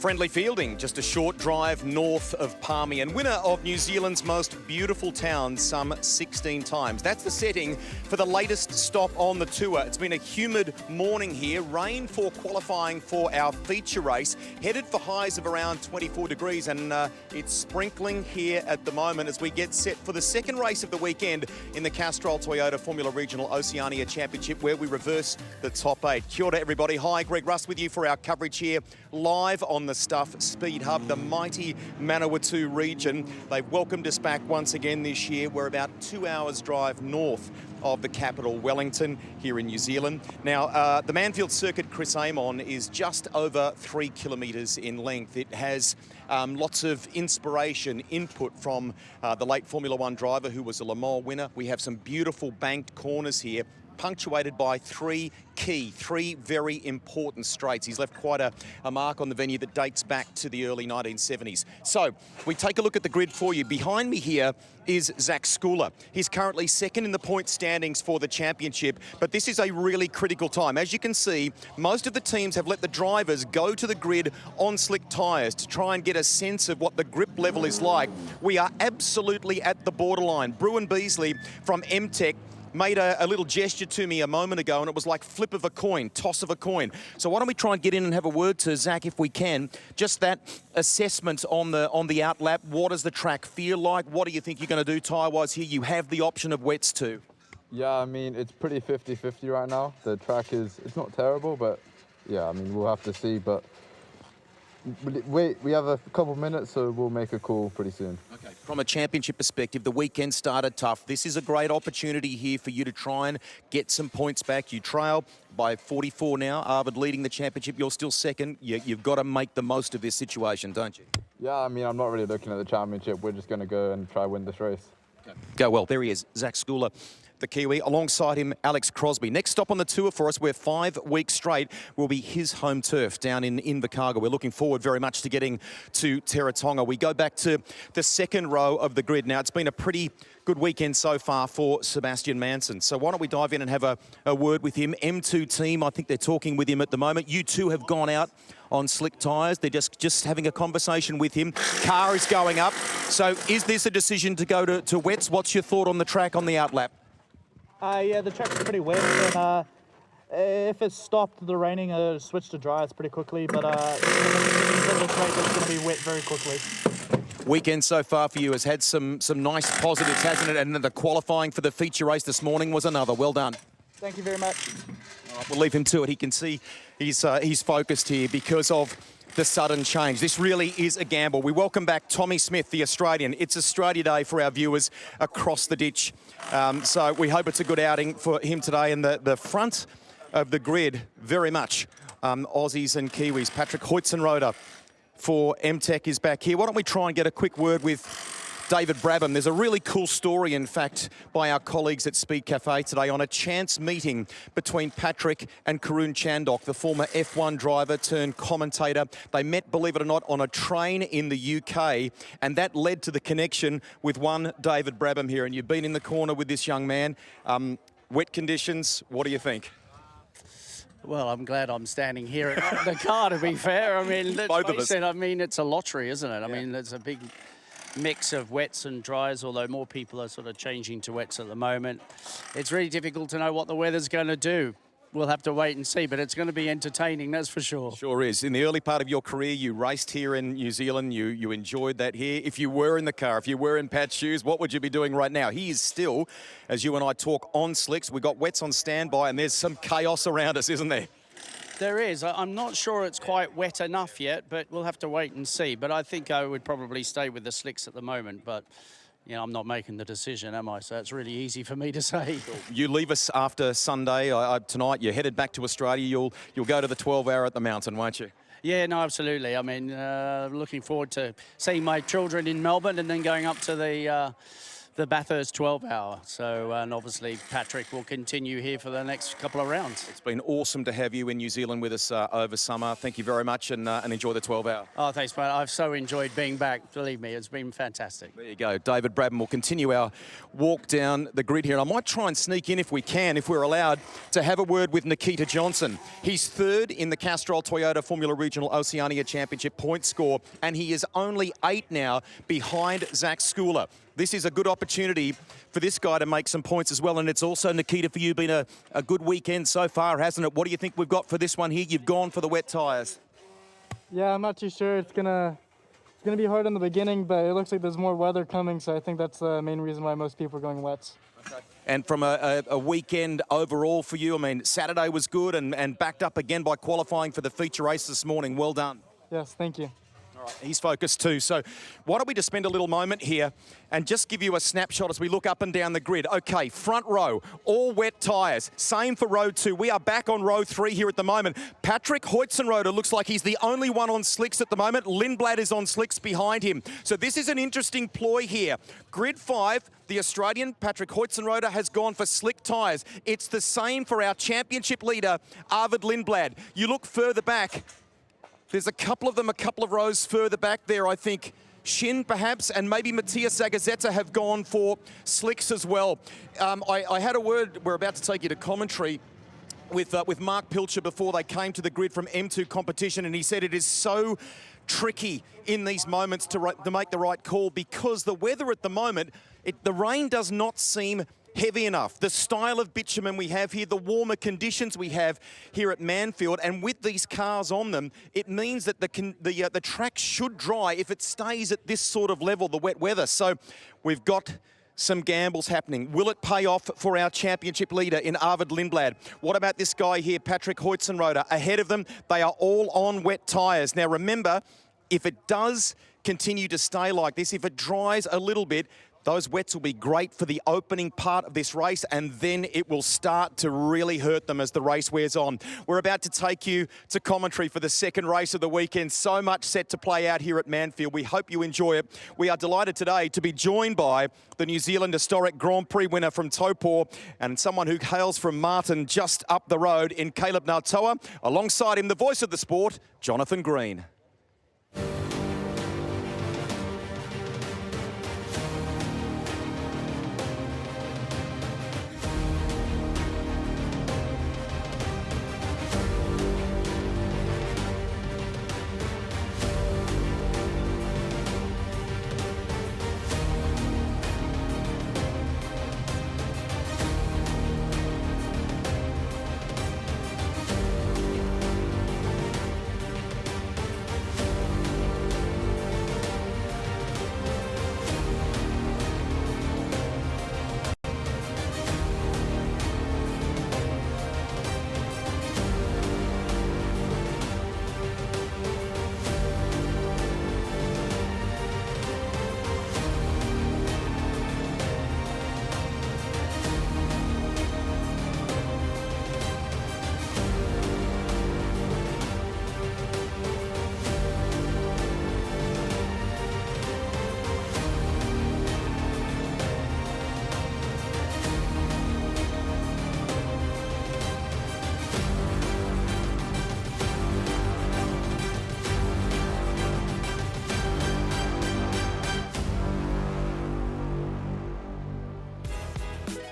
Friendly Fielding, just a short drive north of Palmy, and winner of New Zealand's most beautiful town some 16 times. That's the setting for the latest stop on the tour. It's been a humid morning here, rain for qualifying for our feature race, headed for highs of around 24 degrees, and it's sprinkling here at the moment as we get set for the second race of the weekend in the Castrol Toyota Formula Regional Oceania Championship, where we reverse the top 8. Kia ora, everybody. Hi, Greg Russ with you for our coverage here live on the Stuff Speed Hub, the mighty Manawatu region. They've welcomed us back once again this year. We're about 2 hours drive north of the capital, Wellington, here in New Zealand. Now, the Manfeild circuit, Chris Amon, is just over 3 kilometres in length. It has lots of inspiration, input from the late Formula One driver who was a Le Mans winner. We have some beautiful banked corners here, punctuated by three very important straights. He's left quite a mark on the venue that dates back to the early 1970s. So we take a look at the grid for you. Behind me here is Zach Schooler. He's currently second in the point standings for the championship, but this is a really critical time. As you can see, most of the teams have let the drivers go to the grid on slick tyres to try and get a sense of what the grip level is like. We are absolutely at the borderline. Bruin Beasley from MTech made a little gesture to me a moment ago, and it was like flip of a coin, toss of a coin. So why don't we try and get in and have a word to Zach if we can. Just that assessment on the out lap. What does the track feel like? What do you think you're going to do tyre-wise here? You have the option of wets too. Yeah, I mean, it's pretty 50-50 right now. The track it's not terrible, but yeah, I mean, we'll have to see. But we have a couple minutes, so we'll make a call pretty soon. Okay. From a championship perspective, the weekend started tough. This is a great opportunity here for you to try and get some points back. You trail by 44 now. Arvid leading the championship. You're still second. You've got to make the most of this situation, don't you? Yeah, I mean, I'm not really looking at the championship. We're just going to go and try win this race. Okay. Go well. There he is, Zach Schooler, the Kiwi. Alongside him, Alex Crosby. Next stop on the tour for us, where 5 weeks straight will be his home turf down in Invercargill. We're looking forward very much to getting to Teretonga. We go back to the second row of the grid. Now, it's been a pretty good weekend so far for Sebastian Manson. So why don't we dive in and have a word with him. M2 team, I think they're talking with him at the moment. You two have gone out on slick tyres. They're just having a conversation with him. Car is going up. So is this a decision to go to wets? What's your thought on the track on the outlap? Yeah, the track's pretty wet, and if it stopped the raining, switch to dry pretty quickly, but it's going to be wet very quickly. Weekend so far for you has had some nice positives, hasn't it? And the qualifying for the feature race this morning was another. Well done. Thank you very much. All right, we'll leave him to it. He can see he's focused here because of the sudden change. This really is a gamble. We welcome back Tommy Smith, the Australian. It's Australia Day for our viewers across the ditch. So we hope it's a good outing for him today. And the front of the grid, very much Aussies and Kiwis. Patrick Hoitzenroder for MTech is back here. Why don't we try and get a quick word with David Brabham. There's a really cool story, in fact, by our colleagues at Speed Cafe today on a chance meeting between Patrick and Karun Chandok, the former F1 driver turned commentator. They met, believe it or not, on a train in the UK, and that led to the connection with one David Brabham here. And you've been in the corner with this young man. Wet conditions, what do you think? Well, I'm glad I'm standing here at the car, to be fair. I mean, both of us. I mean, it's a lottery, isn't it? I mean, there's a big mix of wets and dries, although more people are sort of changing to wets at the moment. It's really difficult to know what the weather's going to do. We'll have to wait and see, but it's going to be entertaining, that's for sure. Sure is. In the early part of your career, you raced here in New Zealand. You enjoyed that here. If you were in the car, if you were in Pat's shoes, what would you be doing right now? He is still, as you and I talk, on slicks. We've got wets on standby, and there's some chaos around us, isn't there? There is. I'm not sure it's quite wet enough yet, but we'll have to wait and see. But I think I would probably stay with the slicks at the moment. But, you know, I'm not making the decision, am I? So it's really easy for me to say. You leave us after Sunday tonight. You're headed back to Australia. You'll go to the 12-hour at the mountain, won't you? Yeah, no, absolutely. I mean, looking forward to seeing my children in Melbourne and then going up to the the Bathurst 12-hour. So, and obviously Patrick will continue here for the next couple of rounds. It's been awesome to have you in New Zealand with us over summer. Thank you very much, and enjoy the 12-hour. Oh, thanks, mate. I've so enjoyed being back. Believe me, it's been fantastic. There you go. David Bradman will continue our walk down the grid here. And I might try and sneak in if we can, if we're allowed, to have a word with Nikita Johnson. He's third in the Castrol Toyota Formula Regional Oceania Championship point score, and he is only 8 now behind Zach Schooler. This is a good opportunity for this guy to make some points as well. And it's also, Nikita, for you, been a good weekend so far, hasn't it? What do you think we've got for this one here? You've gone for the wet tyres. Yeah, I'm not too sure. It's gonna be hard in the beginning, but it looks like there's more weather coming, so I think that's the main reason why most people are going wets. Okay. And from a weekend overall for you, I mean, Saturday was good and backed up again by qualifying for the feature race this morning. Well done. Yes, thank you. All right, he's focused too. So why don't we just spend a little moment here and just give you a snapshot as we look up and down the grid. Okay, front row, all wet tyres. Same for row 2. We are back on row 3 here at the moment. Patrick Hoitzenroder looks like he's the only one on slicks at the moment. Lindblad is on slicks behind him. So this is an interesting ploy here. Grid 5, the Australian Patrick Hoitzenroder has gone for slick tyres. It's the same for our championship leader, Arvid Lindblad. You look further back, there's a couple of them a couple of rows further back there, I think. Shin, perhaps, and maybe Matthias Zagazeta have gone for slicks as well. I had a word, we're about to take you to commentary, with Mark Pilcher before they came to the grid from M2 competition, and he said it is so tricky in these moments to make the right call because the weather at the moment, the rain does not seem heavy enough. The style of bitumen we have here, the warmer conditions we have here at Manfeild, and with these cars on them, it means that the track should dry if it stays at this sort of level, the wet weather. So we've got some gambles happening. Will it pay off for our championship leader in Arvid Lindblad? What about this guy here, Patrick Hoitzenroder? Ahead of them, they are all on wet tyres. Now remember, if it does continue to stay like this, if it dries a little bit, those wets will be great for the opening part of this race, and then it will start to really hurt them as the race wears on. We're about to take you to commentary for the second race of the weekend. So much set to play out here at Manfeild. We hope you enjoy it. We are delighted today to be joined by the New Zealand Historic Grand Prix winner from Taupō and someone who hails from Martin just up the road in Caleb Nautoa. Alongside him, the voice of the sport, Jonathan Green.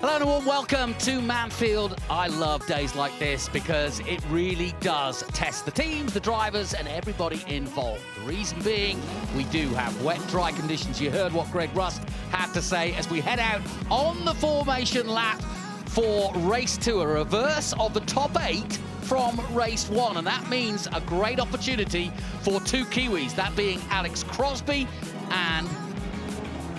Hello and a warm welcome to Manfeild. I love days like this because it really does test the teams, the drivers and everybody involved. The reason being, we do have wet, dry conditions. You heard what Greg Rust had to say as we head out on the formation lap for race 2, a reverse of the top 8 from race 1, and that means a great opportunity for 2 Kiwis, that being Alex Crosby and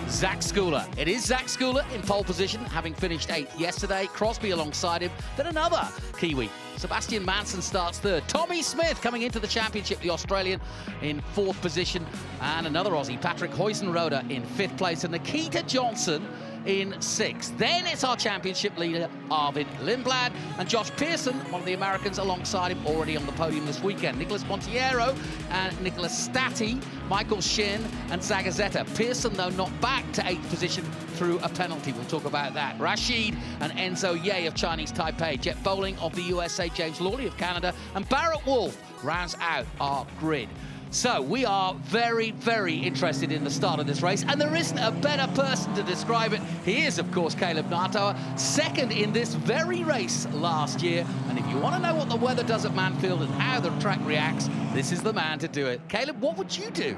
Zach Schooler. It is Zach Schooler in pole position, having finished 8th yesterday. Crosby alongside him. Then another Kiwi, Sebastian Manson, starts 3rd. Tommy Smith coming into the championship, the Australian, in 4th position. And another Aussie, Patrick Hoitzenroder, in 5th place. And Nikita Johnson in 6th. Then it's our championship leader, Arvid Lindblad, and Josh Pearson, one of the Americans, alongside him, already on the podium this weekend. Nicholas Monteiro and Nicholas Stati, Michael Shin and Zagazeta. Pearson, though, not back to 8th position through a penalty. We'll talk about that. Rashid and Enzo Ye of Chinese Taipei, Jet Bowling of the USA, James Lawley of Canada, and Barrett Wolf rounds out our grid. So we are very, very interested in the start of this race, and there isn't a better person to describe it. He is, of course, Caleb Natoa, second in this very race last year. And if you want to know what the weather does at Manfeild and how the track reacts, this is the man to do it. Caleb, what would you do?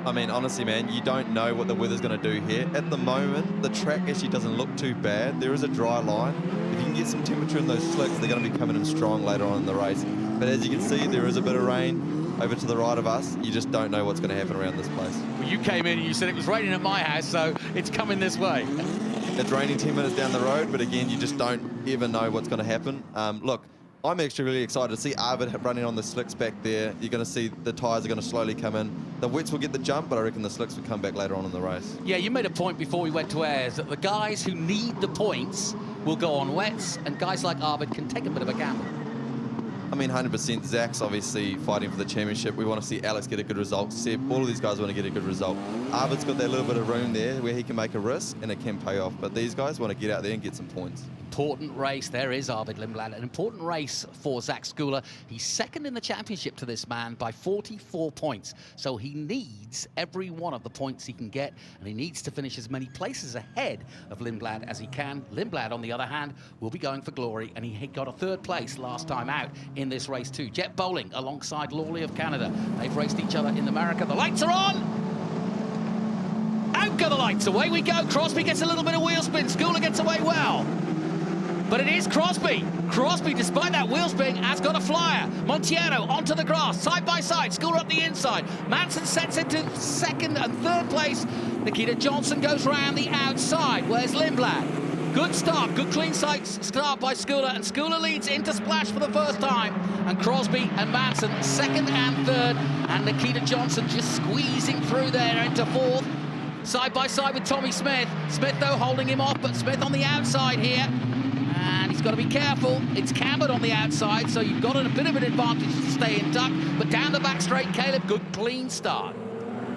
I mean, honestly, man, you don't know what the weather's going to do here. At the moment, the track actually doesn't look too bad. There is a dry line. If you can get some temperature in those slicks, they're going to be coming in strong later on in the race. But as you can see, there is a bit of rain over to the right of us. You just don't know what's going to happen around this place. Well, you came in and you said it was raining at my house, so it's coming this way. It's raining 10 minutes down the road, but again, you just don't ever know what's going to happen. Look, I'm actually really excited to see Arvid running on the slicks back there. You're going to see the tyres are going to slowly come in. The wets will get the jump, but I reckon the slicks will come back later on in the race. Yeah, you made a point before we went to airs that the guys who need the points will go on wets, and guys like Arvid can take a bit of a gamble. I mean, 100%. Zach's obviously fighting for the championship. We want to see Alex get a good result. Seb, all of these guys want to get a good result. Arvid's got that little bit of room there where he can make a risk and it can pay off. But these guys want to get out there and get some points. Important race. There is Arvid Lindblad. An important race for Zach Schooler. He's second in the championship to this man by 44 points. So he needs every one of the points he can get, and he needs to finish as many places ahead of Lindblad as he can. Lindblad, on the other hand, will be going for glory, and he got a 3rd place last time out in this race too. Jet Bowling alongside Lawley of Canada. They've raced each other in America. The lights are on! Out go the lights. Away we go. Crosby gets a little bit of wheel spin. Schooler gets away well. But it is Crosby. Crosby, despite that wheel spin, has got a flyer. Monteiro onto the grass, side by side. Schooler up the inside. Manson sets into 2nd and 3rd place. Nikita Johnson goes round the outside. Where's Lindblad? Good start, good clean sight start by Schooler, and Schooler leads into Splash for the first time. And Crosby and Manson 2nd and 3rd, and Nikita Johnson just squeezing through there into 4th. Side by side with Tommy Smith. Smith, though, holding him off, but Smith on the outside here. And he's got to be careful. It's cambered on the outside, so you've got a bit of an advantage to stay in tuck. But down the back straight, Caleb, good clean start.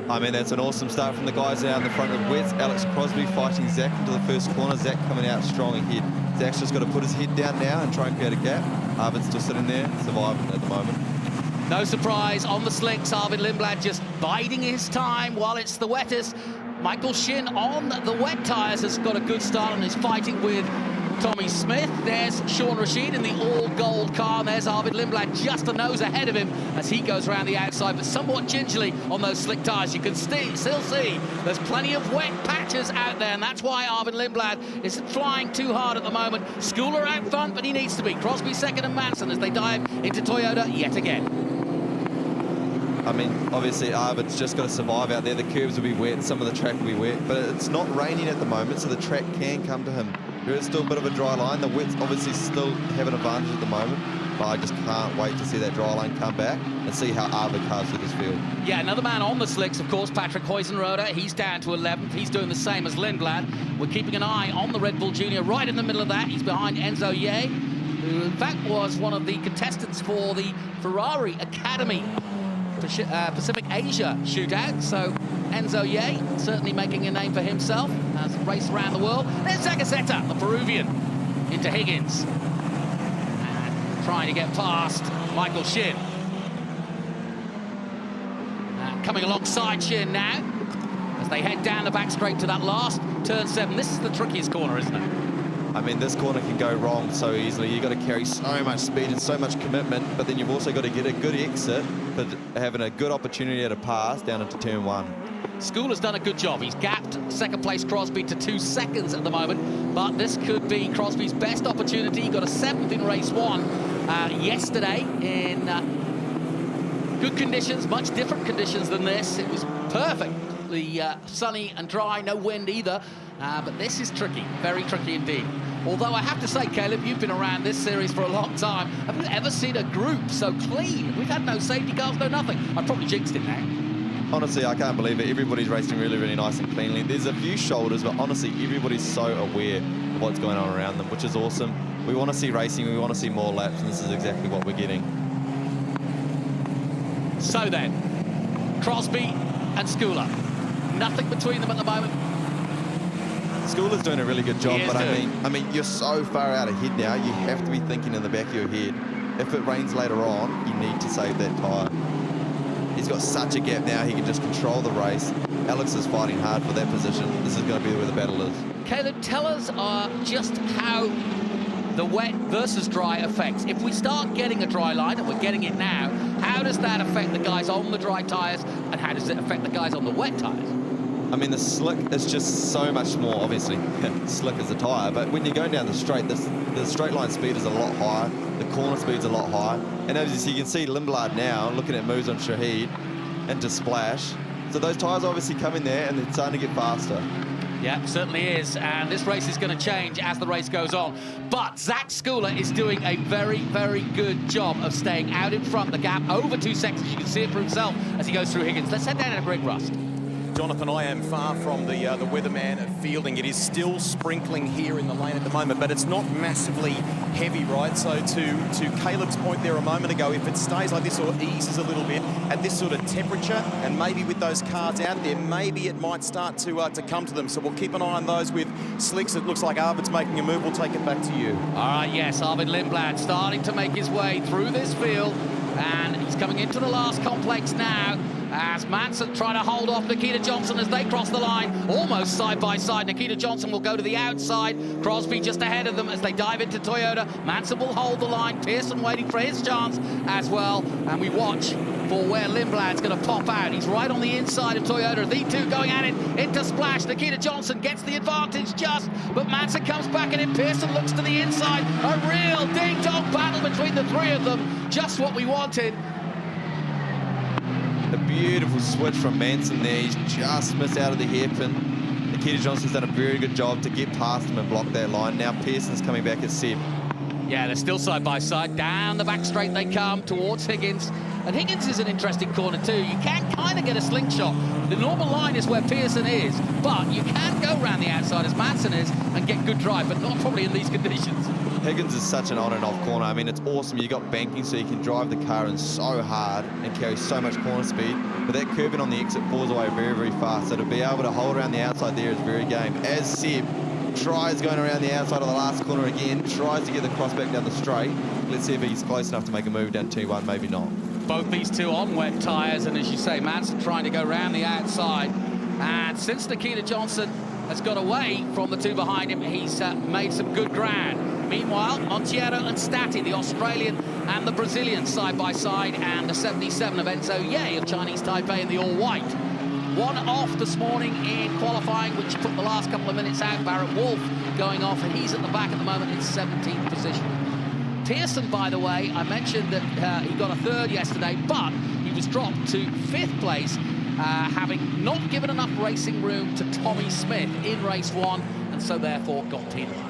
I mean, that's an awesome start from the guys out in the front of wets. Alex Crosby fighting Zach into the first corner. Zach coming out strong ahead. Zach's just got to put his head down now and try and create a gap. Arvid's still sitting there, surviving at the moment. No surprise on the slicks. Arvid Lindblad just biding his time while it's the wettest. Michael Shin on the wet tyres has got a good start and is fighting with Tommy Smith. There's Sean Rashid in the all-gold car, and there's Arvid Lindblad just a nose ahead of him as he goes around the outside, but somewhat gingerly on those slick tyres. You can still see there's plenty of wet patches out there, and that's why Arvid Lindblad is flying too hard at the moment. Schooler out front, but he needs to be. Crosby 2nd and Manson as they dive into Toyota yet again. I mean, obviously, Arvid's just got to survive out there. The curbs will be wet, some of the track will be wet, but it's not raining at the moment, so the track can come to him. There is still a bit of a dry line. The wets obviously still have an advantage at the moment, but I just can't wait to see that dry line come back and see how Arvid carves through this field. Yeah, another man on the slicks, of course, Patrick Huizenroder. He's down to 11th. He's doing the same as Lindblad. We're keeping an eye on the Red Bull Junior right in the middle of that. He's behind Enzo Ye, who in fact was one of the contestants for the Ferrari Academy Pacific Asia shootout. So Enzo Ye certainly making a name for himself as he races around the world. There's Zagazeta, the Peruvian, into Higgins. And trying to get past Michael Shin. And coming alongside Shin now as they head down the back straight to that last turn 7. This is the trickiest corner, isn't it? I mean, this corner can go wrong so easily. You've got to carry so much speed and so much commitment, but then you've also got to get a good exit for having a good opportunity at a pass down into turn 1. Schooler's done a good job. He's gapped 2nd place Crosby to 2 seconds at the moment, but this could be Crosby's best opportunity. He got a 7th in race 1 yesterday in good conditions, much different conditions than this. It was perfectly sunny and dry, no wind either. But this is tricky, very tricky indeed. Although I have to say, Caleb, you've been around this series for a long time. Have you ever seen a group so clean? We've had no safety cars, no nothing. I probably jinxed it now. honestly, I can't believe it. Everybody's racing really, really nice and cleanly. There's a few shoulders, but honestly, everybody's so aware of what's going on around them, which is awesome. We want to see racing, we want to see more laps, and this is exactly what we're getting. So then, Crosby and Schooler. Nothing between them at the moment. Schooler's doing a really good job, He is but doing. I mean, you're so far out ahead now, you have to be thinking in the back of your head, if it rains later on, you need to save that tyre. He's got such a gap now, he can just control the race. Alex is fighting hard for that position. This is going to be where the battle is. Caleb, tell us just how the wet versus dry affects. If we start getting a dry line, and we're getting it now, how does that affect the guys on the dry tyres, and how does it affect the guys on the wet tyres? I mean, the slick is just so much more, obviously, slick as a tyre, but when you're going down the straight, the straight line speed is a lot higher, the corner speed's a lot higher, and as you can see, Lindblad now, looking at moves on Shahid, into Splash, so those tyres obviously come in there and they're starting to get faster. Yeah, certainly is, and this race is going to change as the race goes on. But Zach Schooler is doing a very, very good job of staying out in front. The gap over 2 seconds. You can see it for himself as he goes through Higgins. Let's head down in a Greg Rust. Jonathan, I am far from the weatherman at fielding. It is still sprinkling here in the lane at the moment, but it's not massively heavy, right? So to Caleb's point there a moment ago, if it stays like this or eases a little bit at this sort of temperature, and maybe with those cars out there, maybe it might start to come to them. So we'll keep an eye on those with slicks. It looks like Arvid's making a move. We'll take it back to you. All right, yes, Arvid Lindblad starting to make his way through this field, and he's coming into the last complex now, as Manson trying to hold off Nikita Johnson as they cross the line, almost side by side. Nikita Johnson will go to the outside, Crosby just ahead of them as they dive into Toyota. Manson will hold the line, Pearson waiting for his chance as well, and we watch for where Lindblad's going to pop out. He's right on the inside of Toyota. The two going at it into Splash. Nikita Johnson gets the advantage just, but Manson comes back and then Pearson looks to the inside. A real ding-dong battle between the three of them, just what we wanted. A beautiful switch from Manson there. He's just missed out of the hairpin. Nikita Johnson's done a very good job to get past him and block that line. Now Pearson's coming back at Seb. Yeah, they're still side by side. Down the back straight they come towards Higgins. And Higgins is an interesting corner too. You can kind of get a slingshot. The normal line is where Pearson is, but you can go around the outside as Manson is and get good drive, but not probably in these conditions. Higgins is such an on and off corner. I mean, it's awesome. You got banking, so you can drive the car in so hard and carry so much corner speed. But that curbing on the exit falls away very, very fast. So to be able to hold around the outside there is very game. As Seb tries going around the outside of the last corner again, tries to get the cross back down the straight. Let's see if he's close enough to make a move down T1, maybe not. Both these two on wet tyres, and as you say, Manson trying to go around the outside. And since Nikita Johnson has got away from the two behind him, he's made some good ground. Meanwhile, Montiero and Stati, the Australian and the Brazilian, side by side, and the 77 of Enzo Ye of Chinese Taipei in the all-white. One off this morning in qualifying, which took the last couple of minutes out. Barrett Wolf going off, and he's at the back at the moment in 17th position. Pearson, by the way, I mentioned that he got a third yesterday, but he was dropped to 5th place, having not given enough racing room to Tommy Smith in race 1, and so therefore got penalised.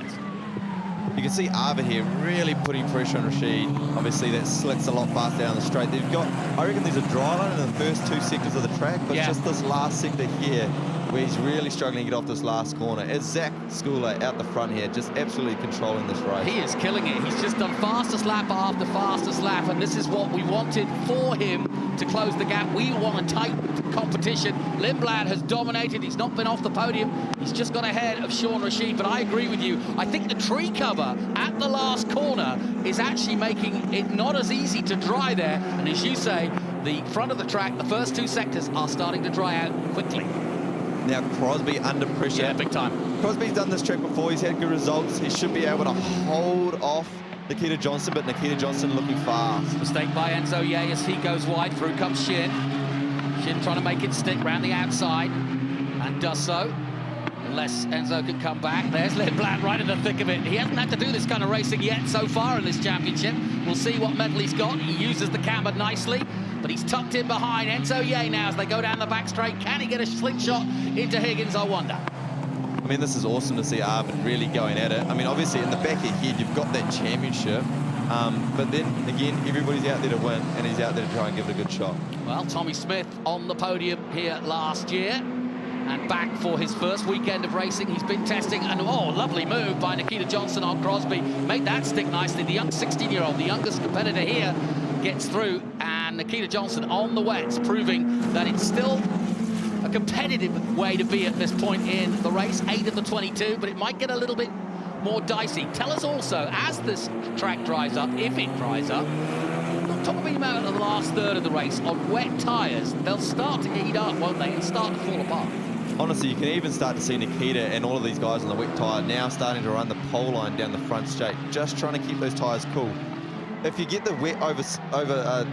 You can see Arvid here really putting pressure on Rashid. Obviously, that slicks a lot faster down the straight. They've got, I reckon there's a dry line in the first 2 sectors of the track, but it's just this last sector here where he's really struggling to get off this last corner. As Zach Schooler out the front here, just absolutely controlling this race. He is killing it. He's just done fastest lap after fastest lap, and this is what we wanted for him to close the gap. We want a tight competition. Lindblad has dominated. He's not been off the podium. He's just got ahead of Sean Rashid, but I agree with you. I think the tree cover at the last corner is actually making it not as easy to dry there, and as you say, the front of the track, the first 2 sectors are starting to dry out quickly. Now Crosby under pressure. Yeah, big time. Crosby's done this track before. He's had good results. He should be able to hold off Nikita Johnson, but Nikita Johnson looking fast. Mistake by Enzo Ye as he goes wide. Through comes Shin. Shin trying to make it stick round the outside, and does so. Unless Enzo can come back. There's Lindblad right in the thick of it. He hasn't had to do this kind of racing yet so far in this championship. We'll see what medal he's got. He uses the camber nicely, but he's tucked in behind Enzo Ye now as they go down the back straight. Can he get a slingshot into Higgins, I wonder? I mean, this is awesome to see Arvid really going at it. I mean, obviously in the back of your head, you've got that championship. But then, again, everybody's out there to win, and he's out there to try and give it a good shot. Well, Tommy Smith on the podium here last year and back for his first weekend of racing. He's been testing, and oh, lovely move by Nikita Johnson on Crosby. Made that stick nicely. The young 16-year-old, the youngest competitor here, gets through, and Nikita Johnson on the wets, proving that it's still a competitive way to be at this point in the race. 8 of the 22, but it might get a little bit more dicey. Tell us also, as this track dries up, if it dries up, talking about the last third of the race, on wet tyres, they'll start to heat up, won't they, and start to fall apart. Honestly, you can even start to see Nikita and all of these guys on the wet tyre now starting to run the pole line down the front straight, just trying to keep those tyres cool. If you get the wet over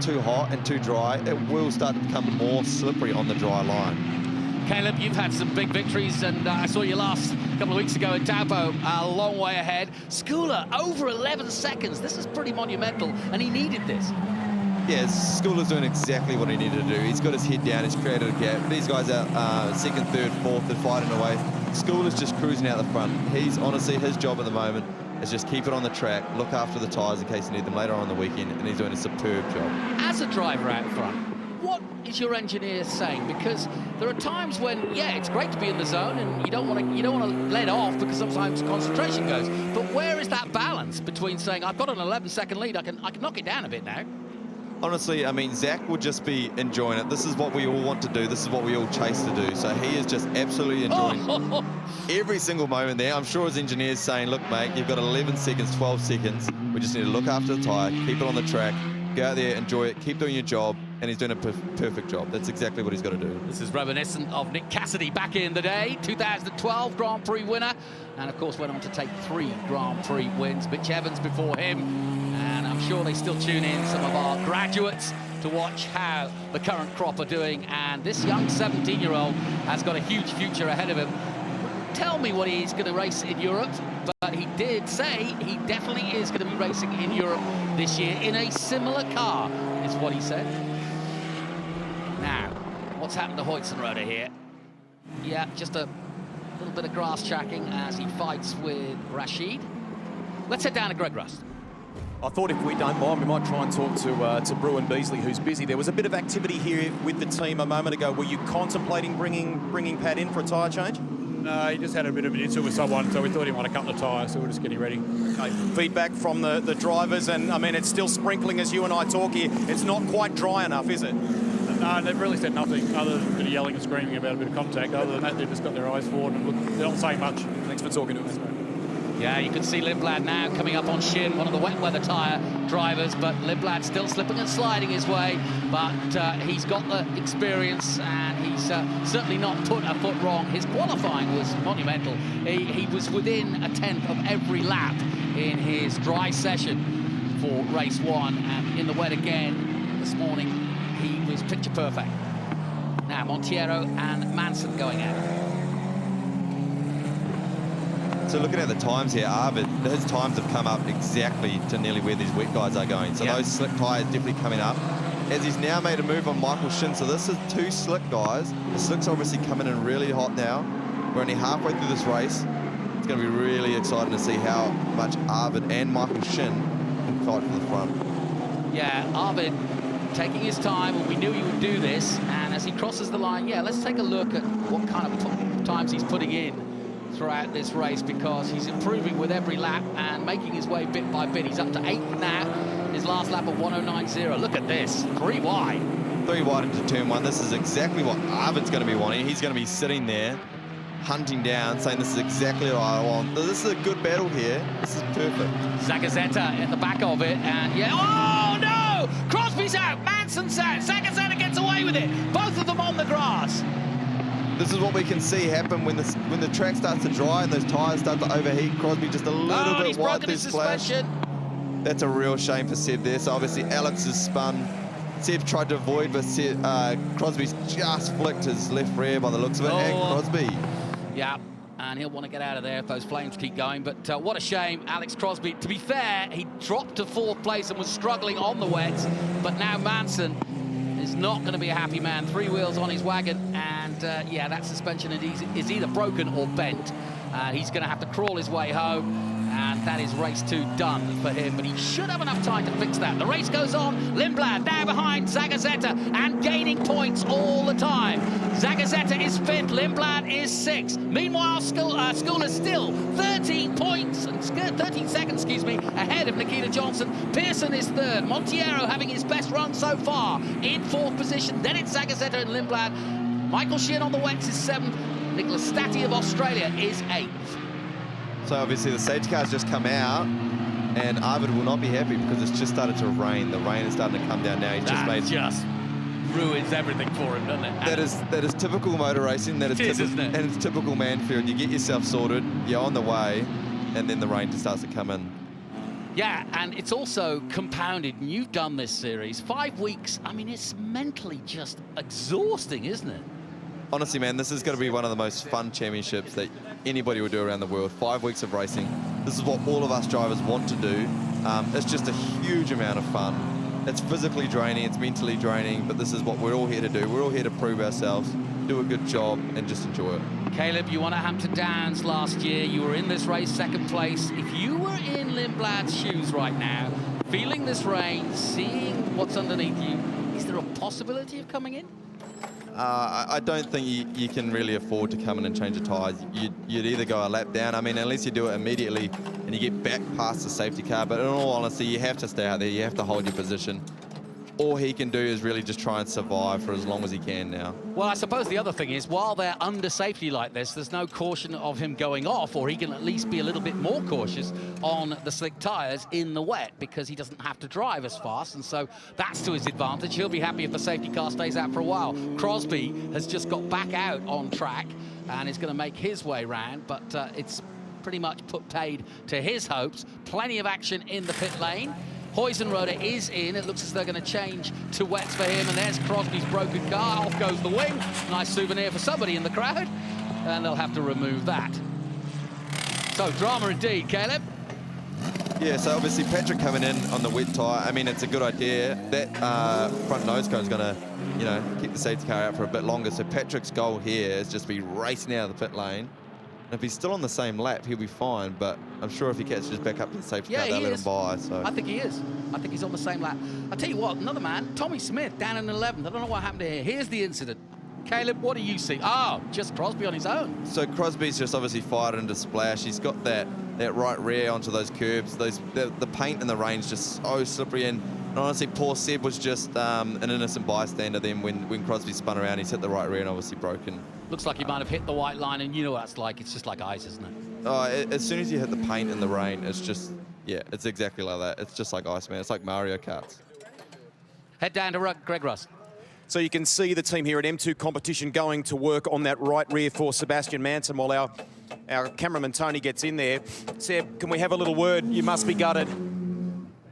too hot and too dry, it will start to become more slippery on the dry line. Caleb, you've had some big victories, and I saw you last couple of weeks ago in Taupo, a long way ahead. Schooler, over 11 seconds. This is pretty monumental, and he needed this. Yeah, Schooler's doing exactly what he needed to do. He's got his head down, he's created a gap. These guys out second, third, fourth, they're fighting away. Schooler's just cruising out the front. He's honestly, his job at the moment is just keep it on the track, look after the tyres in case you need them later on in the weekend, and he's doing a superb job. As a driver out front, what is your engineer saying? Because there are times when, yeah, it's great to be in the zone, and you don't want to let off because sometimes concentration goes. But where is that balance between saying I've got an 11-second lead, I can knock it down a bit now? Honestly, I mean, Zach will just be enjoying it. This is what we all want to do. This is what we all chase to do. So he is just absolutely enjoying every single moment there. I'm sure his engineer's saying, look, mate, you've got 11 seconds, 12 seconds. We just need to look after the tyre, keep it on the track, go out there, enjoy it, keep doing your job, and he's doing a perfect job. That's exactly what he's got to do. This is reminiscent of Nick Cassidy back in the day, 2012 Grand Prix winner, and of course went on to take 3 Grand Prix wins. Mitch Evans before him, and I'm sure they still tune in, some of our graduates, to watch how the current crop are doing, and this young 17-year-old has got a huge future ahead of him. Tell me what he's going to race in Europe, but he did say he definitely is going to be racing in Europe this year in a similar car, is what he said. Now, what's happened to Hoytsenroder here? Yeah, just a little bit of grass tracking as he fights with Rashid. Let's head down to Greg Rust. I thought if we don't mind, we might try and talk to Bruin Beasley, who's busy. There was a bit of activity here with the team a moment ago. Were you contemplating bringing Pat in for a tyre change? No, he just had a bit of an issue with someone, so we thought he might have cut the tyre, so we're just getting ready. Okay. Feedback from the drivers, and I mean, it's still sprinkling as you and I talk here. It's not quite dry enough, is it? No, they've really said nothing other than a bit of yelling and screaming about a bit of contact. Other than that, they've just got their eyes forward and look, they're not saying much. Thanks for talking to us. Yeah, you can see Lindblad now coming up on Shin, one of the wet weather tyre drivers, but Lindblad still slipping and sliding his way, but he's got the experience, and he's certainly not put a foot wrong. His qualifying was monumental. He was within a tenth of every lap in his dry session for race 1, and in the wet again this morning, he was picture perfect. Now, Monteiro and Manson going out. So looking at the times here, Arvid, his times have come up exactly to nearly where these wet guys are going. So those slick tyres definitely coming up. As he's now made a move on Michael Shin. So this is 2 slick guys. The slick's obviously coming in really hot now. We're only halfway through this race. It's going to be really exciting to see how much Arvid and Michael Shin can fight for the front. Yeah, Arvid taking his time, and we knew he would do this. And as he crosses the line, yeah, let's take a look at what kind of times he's putting in throughout this race, because he's improving with every lap and making his way bit by bit. He's up to 8th now, his last lap of 1:09.0. Look at this, 3 wide. 3 wide into turn 1. This is exactly what Arvid's going to be wanting. He's going to be sitting there, hunting down, saying this is exactly what I want. This is a good battle here. This is perfect. Zagazeta in the back of it, and yeah, oh no! Crosby's out, Manson's out, Zagazeta gets away with it. Both of them on the grass. This is what we can see happen when the track starts to dry and those tyres start to overheat. Crosby just a little bit wide through splash. That's a real shame for Seb there. So obviously Alex has spun. Seb tried to avoid, but Crosby's just flicked his left rear by the looks of it. And Crosby. Yeah, and he'll want to get out of there if those flames keep going. But what a shame, Alex Crosby. To be fair, he dropped to 4th place and was struggling on the wets. But now Manson is not going to be a happy man. 3 wheels on his wagon, and yeah, that suspension is either broken or bent. He's going to have to crawl his way home, and that is race 2 done for him, but he should have enough time to fix that. The race goes on. Lindblad now behind Zagazzetta and gaining points all the time. Zagazzetta is 5th, Lindblad is 6th. Meanwhile, Schooler's still 13 points, 13 seconds, excuse me, ahead of Nikita Johnson. Pearson is 3rd. Monteiro having his best run so far in 4th position. Then it's Zagazzetta and Lindblad. Michael Sheehan on the wets is 7th. Nicholas Stati of Australia is 8th. So obviously the safety car's just come out, and Arvid will not be happy because it's just started to rain. The rain is starting to come down now. He's Just ruins everything for him, doesn't it? That is typical motor racing. That is isn't it? And it's typical Manfeild. You get yourself sorted, you're on the way, and then the rain just starts to come in. Yeah, and it's also compounded, and you've done this series, 5 weeks. I mean, it's mentally just exhausting, isn't it? Honestly, man, this is going to be one of the most fun championships that anybody will do around the world. 5 weeks of racing. This is what all of us drivers want to do. It's just a huge amount of fun. It's physically draining, it's mentally draining, but this is what we're all here to do. We're all here to prove ourselves, do a good job, and just enjoy it. Caleb, you won at Hampton Downs last year. You were in this race 2nd place. If you were in Lindblad's shoes right now, feeling this rain, seeing what's underneath you, is there a possibility of coming in? I don't think you can really afford to come in and change the tyres. You'd either go a lap down, I mean, unless you do it immediately and you get back past the safety car, but in all honesty, you have to stay out there, you have to hold your position. All he can do is really just try and survive for as long as he can now. Well, I suppose the other thing is, while they're under safety like this, there's no caution of him going off, or he can at least be a little bit more cautious on the slick tyres in the wet, because he doesn't have to drive as fast, and so that's to his advantage. He'll be happy if the safety car stays out for a while. Crosby has just got back out on track and is going to make his way round, but it's pretty much put paid to his hopes. Plenty of action in the pit lane. Huizenrode is in. It looks as they're going to change to wets for him, and there's Crosby's broken car. Off goes the wing. Nice souvenir for somebody in the crowd, and they'll have to remove that. So drama indeed, Caleb. Yeah, so obviously Patrick coming in on the wet tyre, I mean, it's a good idea. That front nose cone is going to, you know, keep the safety car out for a bit longer. So Patrick's goal here is just be racing out of the pit lane. And if he's still on the same lap, he'll be fine, but I'm sure if he catches back up to the safety car, they'll let him by. So I think he is. I think he's on the same lap. I'll tell you what, another man, Tommy Smith, down in 11th. I don't know what happened here. Here's the incident. Caleb, what do you see? Oh, just Crosby on his own. So Crosby's just obviously fired into splash. He's got that right rear onto those curbs. The paint in the rain's just so slippery. And honestly, poor Seb was just an innocent bystander then when Crosby spun around. He's hit the right rear and obviously broken. Looks like he might have hit the white line, and you know what that's like. It's just like ice, isn't it? Oh, as soon as you hit the paint in the rain, it's just, yeah, it's exactly like that. It's just like ice, man. It's like Mario Karts. Head down to Greg Russ. So you can see the team here at M2 competition going to work on that right rear for Sebastian Manson while our cameraman Tony gets in there. Seb, can we have a little word? You must be gutted.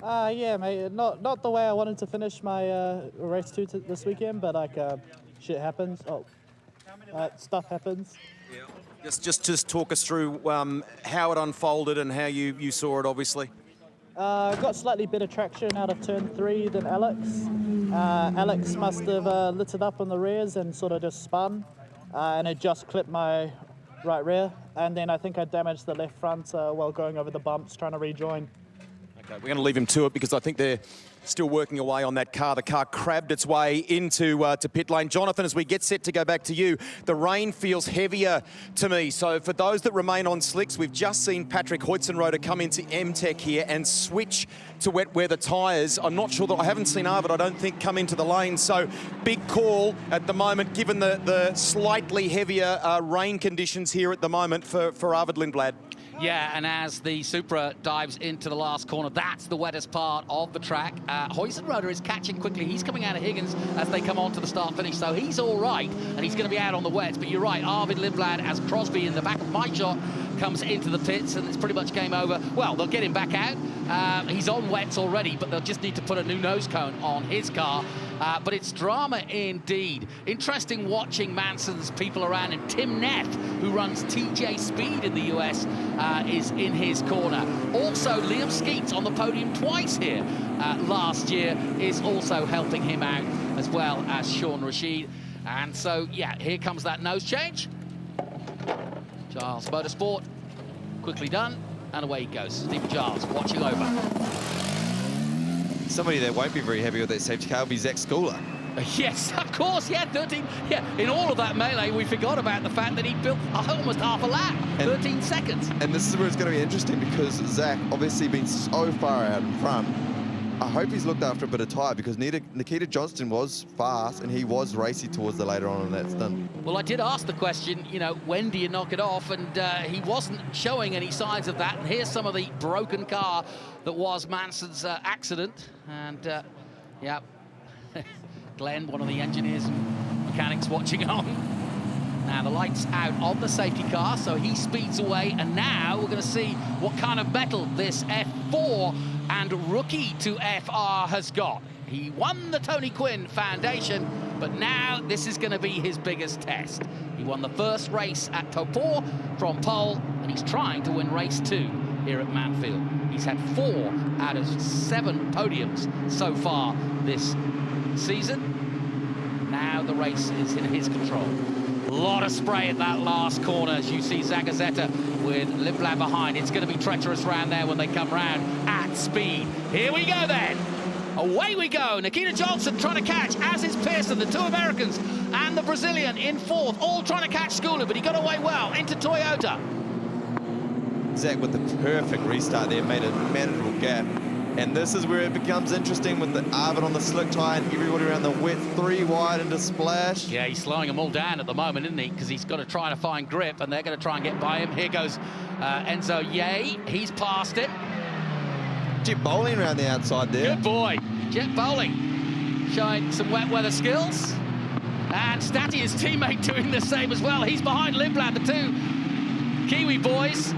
Yeah, mate. Not the way I wanted to finish my race 2 this weekend, but like shit happens. Stuff happens. Yeah. Just talk us through how it unfolded and how you saw it, obviously. Got slightly better traction out of turn 3 than Alex. Alex must have lit it up on the rears and sort of just spun, and it just clipped my right rear. And then I think I damaged the left front while going over the bumps, trying to rejoin. Okay, we're going to leave him to it because I think they're still working away on that car. The car crabbed its way into to pit lane. Jonathan, as we get set to go back to you, the rain feels heavier to me. So for those that remain on slicks, we've just seen Patrick Huizenrode come into M-Tech here and switch to wet weather tyres. I'm not sure that I haven't seen Arvid, I don't think, come into the lane. So big call at the moment, given the slightly heavier rain conditions here at the moment for Arvid Lindblad. Yeah, and as the Supra dives into the last corner, that's the wettest part of the track. Huizenrode is catching quickly. He's coming out of Higgins as they come on to the start-finish, so he's all right, and he's going to be out on the wets. But you're right, Arvid Lindblad, as Crosby in the back of my shot, comes into the pits, and it's pretty much game over. Well, they'll get him back out. He's on wets already, but they'll just need to put a new nose cone on his car. But it's drama indeed. Interesting watching Manson's people around him. Tim Neff, who runs TJ Speed in the US, is in his corner. Also, Liam Skeets on the podium twice here last year is also helping him out, as well as Sean Rashid. And so, yeah, here comes that nose change. Charles Motorsport, quickly done. and away he goes. Stephen Giles watching over. Somebody that won't be very happy with that safety car will be Zach Schooler. Yes, of course, yeah, 13. Yeah, in all of that melee, we forgot about the fact that he built almost half a lap, 13 seconds. And this is where it's going to be interesting because Zach obviously been so far out in front. I hope he's looked after a bit of tyre because Nikita Johnston was fast and he was racy towards the later on in that stint. Well, I did ask the question, you know, when do you knock it off? And he wasn't showing any signs of that. And here's some of the broken car that was Manson's accident. And, yeah, Glenn, one of the engineers and mechanics watching on. Now the light's out on the safety car, so he speeds away. And now we're going to see what kind of metal this F4 and rookie to FR has got. He won the Tony Quinn Foundation, but now this is going to be his biggest test. He won the first race at Topor from pole, and he's trying to win race 2 here at Manfeild. He's had 4 out of 7 podiums so far this season. Now the race is in his control. A lot of spray at that last corner as you see Zagazeta with Lindblad behind. It's going to be treacherous round there when they come round at speed. Here we go then. Away we go. Nikita Johnson trying to catch, as is Pearson, the 2 Americans, and the Brazilian in 4th, all trying to catch Schooler, but he got away well into Toyota. Zach with the perfect restart there, made a manageable gap. And this is where it becomes interesting with the Amon on the slick tyre and everybody around the wet, 3 wide into Splash. Yeah, he's slowing them all down at the moment, isn't he? Because he's got to try to find grip, and they're going to try and get by him. Here goes Enzo Ye. He's past it. Jet Bowling around the outside there. Good boy. Jet Bowling showing some wet weather skills. And Statty, his teammate, doing the same as well. He's behind Lindblad, the 2 Kiwi boys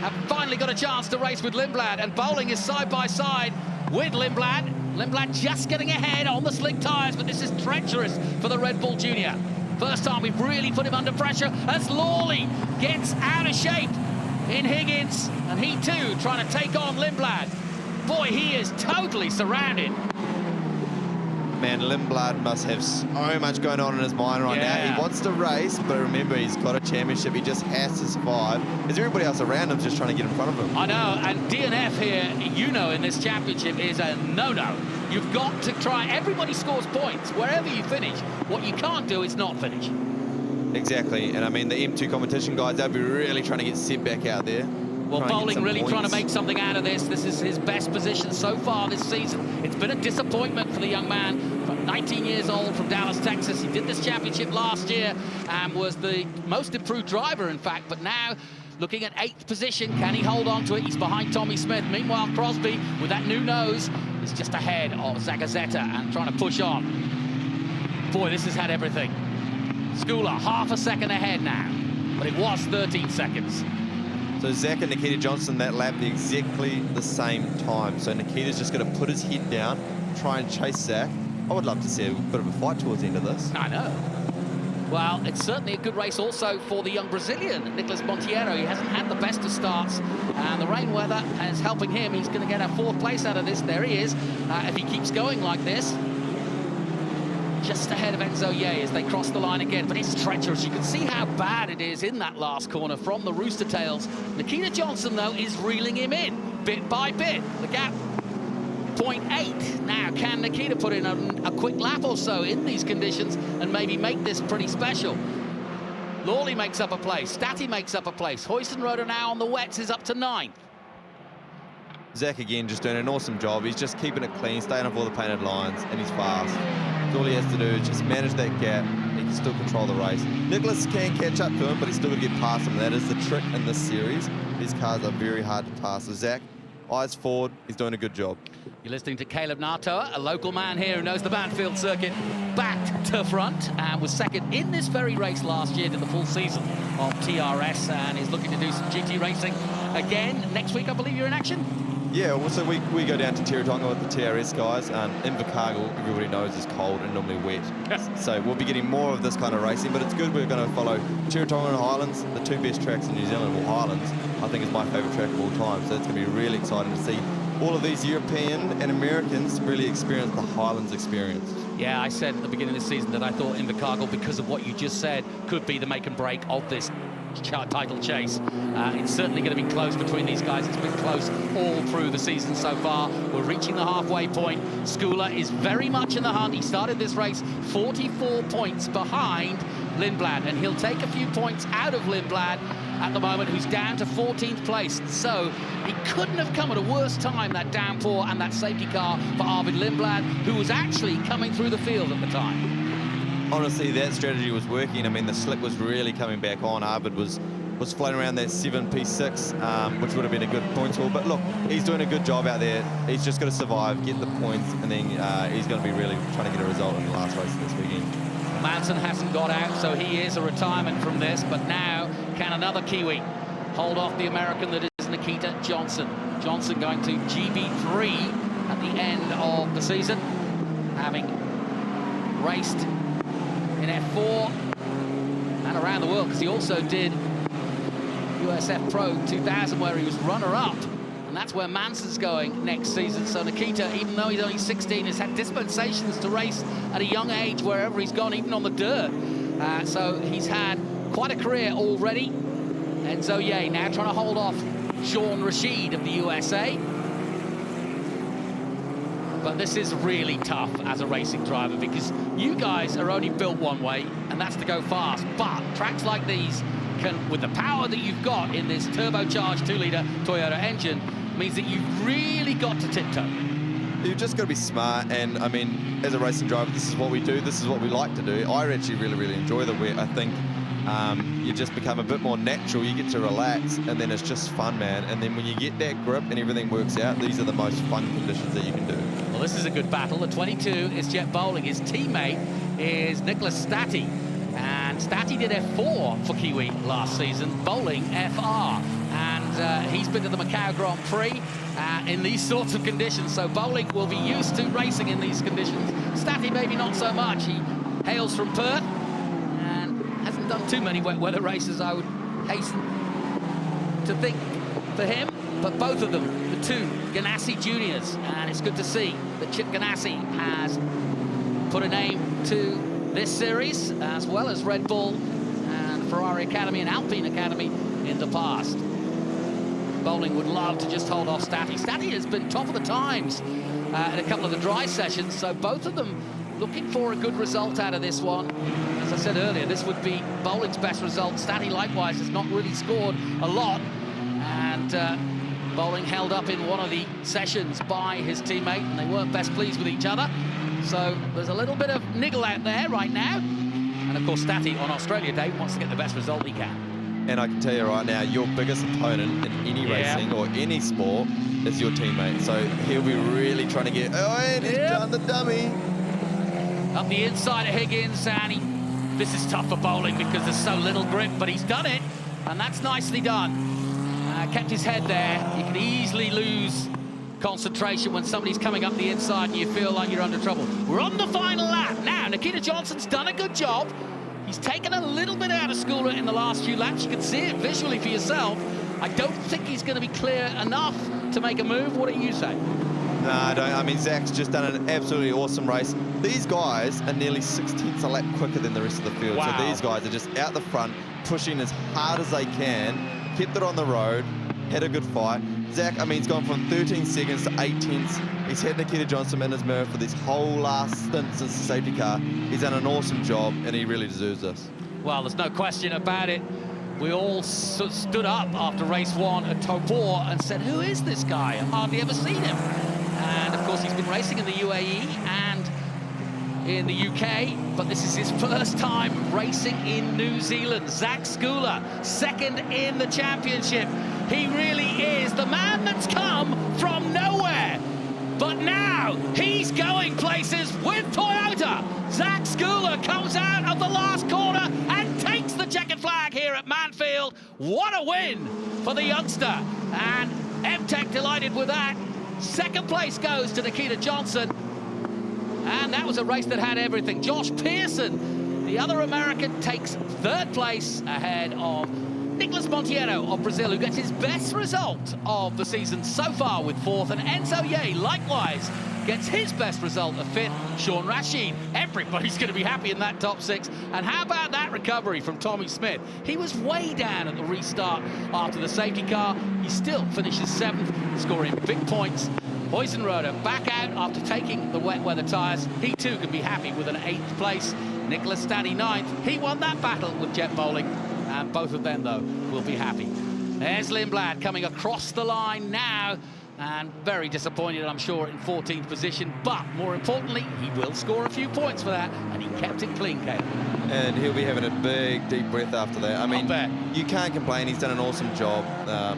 have finally got a chance to race with Lindblad, and Bowling is side by side with Lindblad. Lindblad just getting ahead on the slick tyres, but this is treacherous for the Red Bull Junior. First time we've really put him under pressure as Lawley gets out of shape in Higgins, and he too trying to take on Lindblad. Boy, he is totally surrounded. Man, Lindblad must have so much going on in his mind right now. He wants to race, but remember, he's got a championship. He just has to survive, because everybody else around him is just trying to get in front of him. I know, and DNF here, you know, in this championship is a no-no. You've got to try. Everybody scores points wherever you finish. What you can't do is not finish. Exactly, and I mean, the M2 competition guys, they'll be really trying to get Seb back out there. Well, Bowling really trying to make something out of this. This is his best position so far this season. It's been a disappointment for the young man, 19 years old, from Dallas, Texas. He did this championship last year and was the most improved driver, in fact. But now, looking at 8th position, can he hold on to it? He's behind Tommy Smith. Meanwhile, Crosby, with that new nose, is just ahead of Zagazeta and trying to push on. Boy, this has had everything. Schooler, half a second ahead now, but it was 13 seconds. So Zach and Nikita Johnson that lap exactly the same time. So Nikita's just going to put his head down, try and chase Zach. I would love to see a bit of a fight towards the end of this. I know. Well, it's certainly a good race also for the young Brazilian, Nicolas Monteiro. He hasn't had the best of starts, and the rain weather is helping him. He's going to get a 4th place out of this. There he is. If he keeps going like this, just ahead of Enzo Ye as they cross the line again, but it's treacherous. You can see how bad it is in that last corner from the Rooster Tails. Nikita Johnson, though, is reeling him in bit by bit. The gap, 0.8. Now, can Nikita put in a quick lap or so in these conditions and maybe make this pretty special? Lawley makes up a place. Statty makes up a place. Hoystenroder now on the wets is up to 9th. Zach, again, just doing an awesome job. He's just keeping it clean, staying off all the painted lines, and he's fast. All he has to do is just manage that gap. He can still control the race. Nicholas can catch up to him, but he's still going to get past him. That is the trick in this series. These cars are very hard to pass. So Zach, eyes forward, he's doing a good job. You're listening to Caleb Natoa, a local man here who knows the Manfeild circuit back to front, and was second in this very race last year, did the full season of TRS, and is looking to do some GT racing again. Next week, I believe you're in action? Yeah, well, so we go down to Teretonga with the TRS guys, and Invercargill, everybody knows, is cold and normally wet. So we'll be getting more of this kind of racing, but it's good. We're going to follow Teretonga and Highlands, the 2 best tracks in New Zealand. Well, Highlands, I think, is my favourite track of all time, so it's going to be really exciting to see all of these European and Americans really experience the Highlands experience. Yeah, I said at the beginning of the season that I thought Invercargill, because of what you just said, could be the make and break of this title chase. It's certainly going to be close between these guys. It's been close all through the season so far. We're reaching the halfway point. Skula is very much in the hunt. He started this race 44 points behind Lindblad, and he'll take a few points out of Lindblad at the moment, who's down to 14th place. So it couldn't have come at a worse time, that downpour and that safety car for Arvid Lindblad, who was actually coming through the field at the time. Honestly, that strategy was working. I mean, the slick was really coming back on. Arvid was floating around that 7 P6, which would have been a good points haul. But look, he's doing a good job out there. He's just got to survive, get the points, and then he's going to be really trying to get a result in the last race this weekend. Manson hasn't got out, so he is a retirement from this. But now, can another Kiwi hold off the American that is Nikita Johnson? Johnson going to GB3 at the end of the season, having raced in F4 and around the world, because he also did USF Pro 2000, where he was runner-up, and that's where Manson's going next season. So Nikita, even though he's only 16, has had dispensations to race at a young age wherever he's gone, even on the dirt. So he's had quite a career already. Enzo Ye now trying to hold off Sean Rashid of the USA. But this is really tough as a racing driver, because you guys are only built one way, and that's to go fast. But tracks like these can, with the power that you've got in this turbocharged 2-litre Toyota engine, means that you've really got to tiptoe. You've just got to be smart, and I mean, as a racing driver, this is what we do, this is what we like to do. I actually really enjoy the wet. I think you just become a bit more natural, you get to relax, and then it's just fun, man. And then when you get that grip and everything works out, these are the most fun conditions that you can do. Well, this is a good battle. The 22 is Jet Bowling. His teammate is Nicholas Stati. And Stati did F4 for Kiwi last season, Bowling FR. And he's been to the Macau Grand Prix in these sorts of conditions. So Bowling will be used to racing in these conditions. Stati maybe not so much. He hails from Perth and hasn't done too many wet weather races, I would hasten to think, for him. But both of them, the two Ganassi juniors, and it's good to see that Chip Ganassi has put a name to this series, as well as Red Bull and Ferrari Academy and Alpine Academy in the past. Bowling would love to just hold off Stati. Stati has been top of the times in a couple of the dry sessions, so both of them looking for a good result out of this one. As I said earlier, this would be Bowling's best result. Stati likewise has not really scored a lot, and Bowling held up in one of the sessions by his teammate, and they weren't best pleased with each other. So there's a little bit of niggle out there right now. And of course, Stati on Australia Day wants to get the best result he can. And I can tell you right now, your biggest opponent in any racing or any sport is your teammate. So he'll be really trying to get, oh, and he's done the dummy. Up the inside of Higgins, and this is tough for Bowling because there's so little grip, but he's done it, and that's nicely done. Kept his head there. You can easily lose concentration when somebody's coming up the inside and you feel like you're under trouble. We're on the final lap. Now, Nikita Johnson's done a good job. He's taken a little bit out of Skula in the last few laps. You can see it visually for yourself. I don't think he's going to be clear enough to make a move. What do you say? No, I don't. I mean, Zach's just done an absolutely awesome race. These guys are nearly 6/10 a lap quicker than the rest of the field. Wow. So these guys are just out the front, pushing as hard as they can, kept it on the road, had a good fight. Zach, I mean, he's gone from 13 seconds to 8 tenths. He's had Nikita Johnson in his mirror for this whole last stint since the safety car. He's done an awesome job, and he really deserves this. Well, there's no question about it. We all stood up after race one at Topor and said, who is this guy? I've hardly ever seen him. And, of course, he's been racing in the UAE and in the UK, but this is his first time racing in New Zealand. Zach Skula, second in the championship. He really is the man that's come from nowhere. But now he's going places with Toyota. Zach Skula comes out of the last corner and takes the checkered flag here at Manfeild. What a win for the youngster. And M-Tech delighted with that. Second place goes to Nikita Johnson. And that was a race that had everything. Josh Pearson, the other American, takes third place ahead of Nicolas Monteiro of Brazil, who gets his best result of the season so far with fourth. And Enzo Ye, likewise, gets his best result of 5th. Sean Rashid, everybody's going to be happy in that top 6. And how about that recovery from Tommy Smith? He was way down at the restart after the safety car. He still finishes 7th, scoring big points. Huizenrode back out after taking the wet weather tyres. He too can be happy with an 8th place. Nicholas Stanny 9th. He won that battle with Jet Bowling. And both of them, though, will be happy. There's Lindblad coming across the line now. And very disappointed, I'm sure, in 14th position. But more importantly, he will score a few points for that. And he kept it clean, Caleb. And he'll be having a big, deep breath after that. I mean, you can't complain. He's done an awesome job.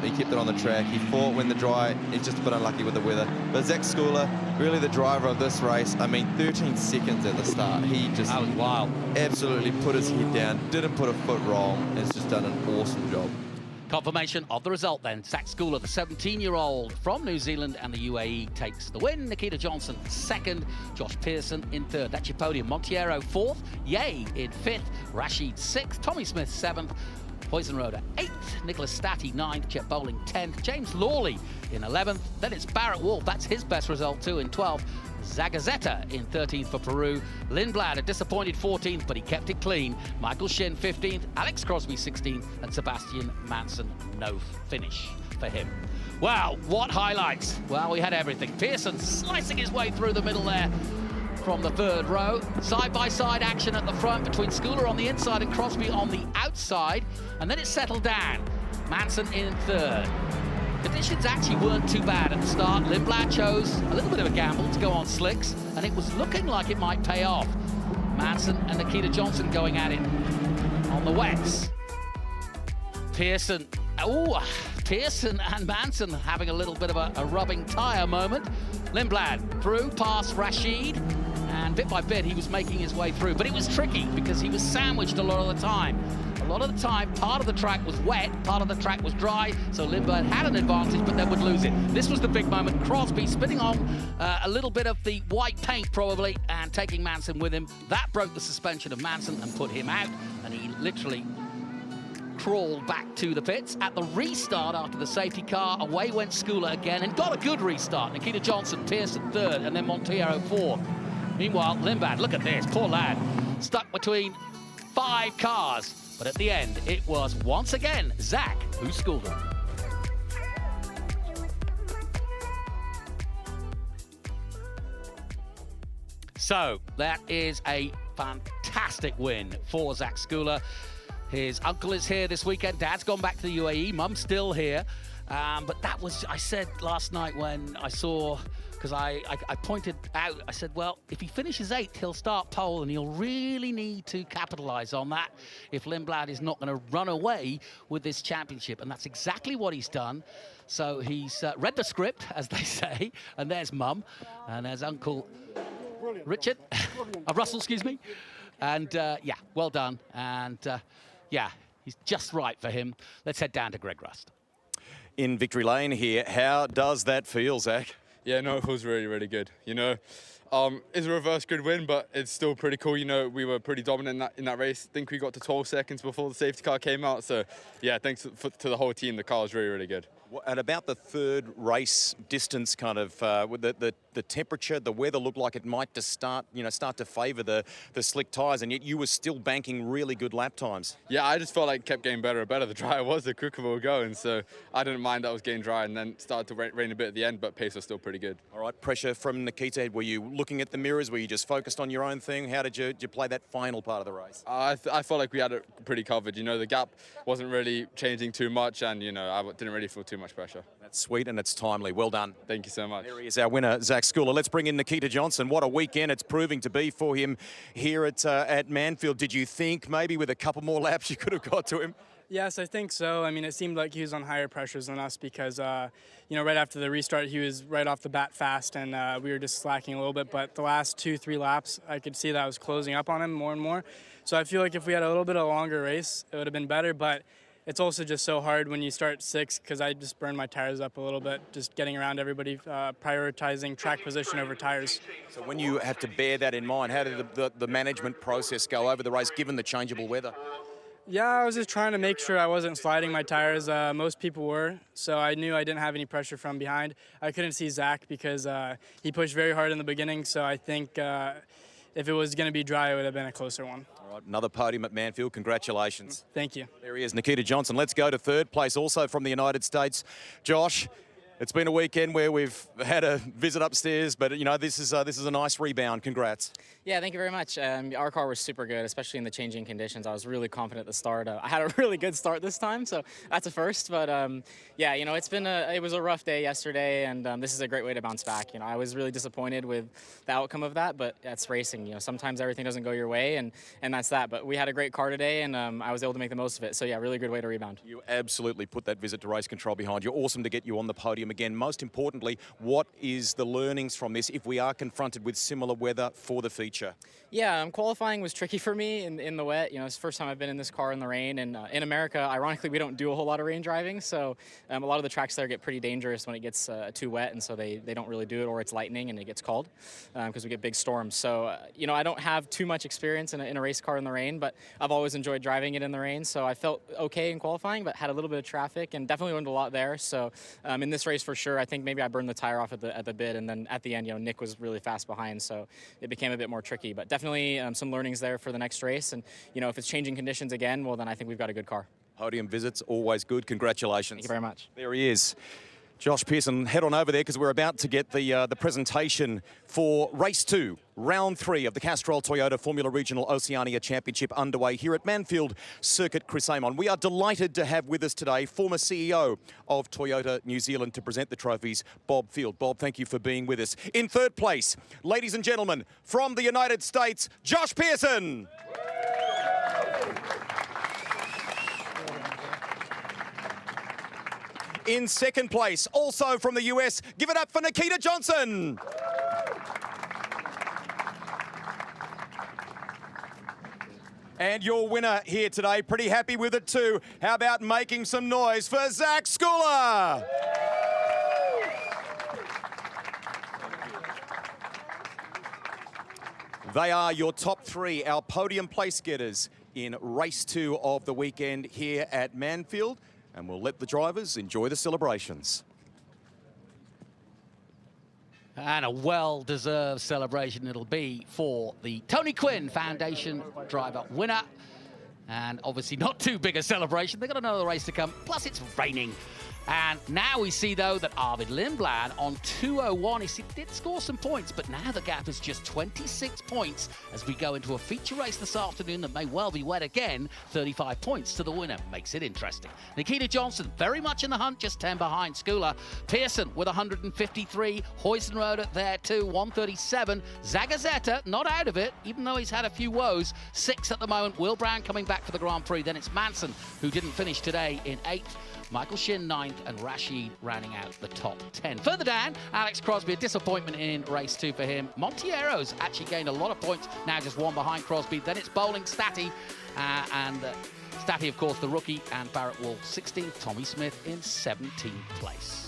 He kept it on the track. He fought when the dry. He's just a bit unlucky with the weather. But Zach Schooler, really the driver of this race. I mean, 13 seconds at the start. He just that was wild. Absolutely put his head down. Didn't put a foot wrong. Has just done an awesome job. Confirmation of the result then. Zach Schooler, the 17-year-old from New Zealand and the UAE, takes the win. Nikita Johnson 2nd, Josh Pearson in 3rd. That's your podium. Monteiro 4th, Ye in 5th, Rashid 6th, Tommy Smith 7th, Huizenrode 8th, Nicholas Statty 9th, Jet Bowling 10th, James Lawley in 11th. Then it's Barrett Wolf, that's his best result too, in 12th. Zagazeta in 13th for Peru. Lindblad a disappointed 14th, but he kept it clean. Michael Shin 15th, Alex Crosby 16th, and Sebastian Manson no finish for him. Wow, what highlights? Well, we had everything. Pearson slicing his way through the middle there from the 3rd row. Side-by-side action at the front between Schooler on the inside and Crosby on the outside. And then it settled down. Manson in 3rd. Conditions actually weren't too bad at the start. Lindblad chose a little bit of a gamble to go on slicks, and it was looking like it might pay off. Manson and Nikita Johnson going at it on the wets. Pearson and Manson having a little bit of a rubbing tyre moment. Lindblad through past Rashid, and bit by bit he was making his way through, but it was tricky because he was sandwiched a lot of the time. A lot of the time, part of the track was wet, part of the track was dry, so Lindblad had an advantage, but then would lose it. This was the big moment. Crosby spitting on a little bit of the white paint, probably, and taking Manson with him. That broke the suspension of Manson and put him out, and he literally crawled back to the pits. At the restart after the safety car, away went Schooler again, and got a good restart. Nikita Johnson, Pearson 3rd, and then Monteiro 4th. Meanwhile, Lindblad, look at this, poor lad, stuck between 5 cars. But at the end, it was once again Zach who schooled him. So that is a fantastic win for Zach Schooler. His uncle is here this weekend. Dad's gone back to the UAE. Mum's still here. But that was, I said last night when I saw, because I pointed out, I said, well, if he finishes 8th, he'll start pole, and he'll really need to capitalise on that if Lindblad is not going to run away with this championship. And that's exactly what he's done. So he's read the script, as they say, and there's Mum, and there's Uncle Richard, Russell, excuse me. And yeah, well done. And yeah, he's just right for him. Let's head down to Greg Rust. In victory lane here, how does that feel, Zach? Yeah, no, it feels really, really good. You know, it's a reverse grid win, but it's still pretty cool. You know, we were pretty dominant in that race. I think we got to 12 seconds before the safety car came out. So, yeah, thanks to the whole team. The car was really, really good. At about the 3rd race distance, kind of, with the temperature, the weather looked like it might just start to favour the slick tyres, and yet you were still banking really good lap times. Yeah, I just felt like it kept getting better and better. The drier it was, the quicker we were going. So I didn't mind that it was getting dry, and then started to rain a bit at the end, but pace was still pretty good. All right, pressure from Nikita. Were you looking at the mirrors? Were you just focused on your own thing? How did you play that final part of the race? I felt like we had it pretty covered. You know, the gap wasn't really changing too much, and, you know, I didn't really feel too much pressure. That's sweet and it's timely. Well done. Thank you so much. There he is, our winner, Zach Schooler. Let's bring in Nikita Johnson. What a weekend it's proving to be for him here at Manfeild. Did you think maybe with a couple more laps you could have got to him? Yes, I think so. I mean, it seemed like he was on higher pressures than us because, you know, right after the restart, he was right off the bat fast, and we were just slacking a little bit. But the last 2-3 laps, I could see that I was closing up on him more and more. So I feel like if we had a little bit of a longer race, it would have been better. But it's also just so hard when you start 6th because I just burned my tires up a little bit, just getting around everybody, prioritizing track position over tires. So when you have to bear that in mind, how did the management process go over the race given the changeable weather? Yeah, I was just trying to make sure I wasn't sliding my tires. Most people were, so I knew I didn't have any pressure from behind. I couldn't see Zach because he pushed very hard in the beginning, so I think if it was going to be dry, it would have been a closer one. All right, another podium at Manfeild. Congratulations. Thank you. There he is, Nikita Johnson. Let's go to third place, also from the United States. Josh, it's been a weekend where we've had a visit upstairs, but you know this is a nice rebound. Congrats. Yeah, thank you very much. Our car was super good, especially in the changing conditions. I was really confident at the start. I had a really good start this time, so that's a first. But yeah, you know, it was a rough day yesterday, and this is a great way to bounce back. You know, I was really disappointed with the outcome of that, but that's racing. You know, sometimes everything doesn't go your way, and that's that. But we had a great car today, and I was able to make the most of it. So yeah, really good way to rebound. You absolutely put that visit to race control behind you. Awesome to get you on the podium again. Most importantly, what is the learnings from this if we are confronted with similar weather for the feature? Yeah, qualifying was tricky for me in the wet. You know, it's the first time I've been in this car in the rain, and in America, ironically, we don't do a whole lot of rain driving, so a lot of the tracks there get pretty dangerous when it gets too wet, and so they don't really do it, or it's lightning and it gets cold because we get big storms. So, you know, I don't have too much experience in a race car in the rain, but I've always enjoyed driving it in the rain, so I felt okay in qualifying, but had a little bit of traffic and definitely learned a lot there. So in this race for sure, I think maybe I burned the tire off at the bid, and then at the end, you know, Nick was really fast behind, so it became a bit more tricky, but definitely some learnings there for the next race. And, you know, if it's changing conditions again, well, then I think we've got a good car. Podium visits, always good. Congratulations. Thank you very much. There he is. Josh Pearson, head on over there because we're about to get the presentation for Race 2, Round 3 of the Castrol Toyota Formula Regional Oceania Championship underway here at Manfeild Circuit. Chris Amon. We are delighted to have with us today former CEO of Toyota New Zealand to present the trophies, Bob Field. Bob, thank you for being with us. In third place, ladies and gentlemen, from the United States, Josh Pearson. In second place, also from the US, give it up for Nikita Johnson. And your winner here today, pretty happy with it too. How about making some noise for Zach Schooler? They are your top three, our podium place getters in race 2 of the weekend here at Manfeild. And we'll let the drivers enjoy the celebrations. And a well-deserved celebration it'll be for the Tony Quinn Foundation driver winner. And obviously not too big a celebration. They've got another race to come, plus it's raining. And now we see, though, that Arvid Lindblad on 2:01, he did score some points, but now the gap is just 26 points as we go into a feature race this afternoon that may well be wet again. 35 points to the winner makes it interesting. Nikita Johnson very much in the hunt, just 10 behind Schooler. Pearson with 153. Huizenrode there too, 137. Zagazeta not out of it, even though he's had a few woes. 6 at the moment. Will Brown coming back for the Grand Prix. Then it's Manson, who didn't finish today, in 8th. Michael Shin 9th, and Rashid rounding out the top 10. Further down, Alex Crosby, a disappointment in race 2 for him. Montiero's actually gained a lot of points, now just 1 behind Crosby. Then it's Bowling Statty, and Statty, of course, the rookie, and Barrett Wolf 16th, Tommy Smith in 17th place.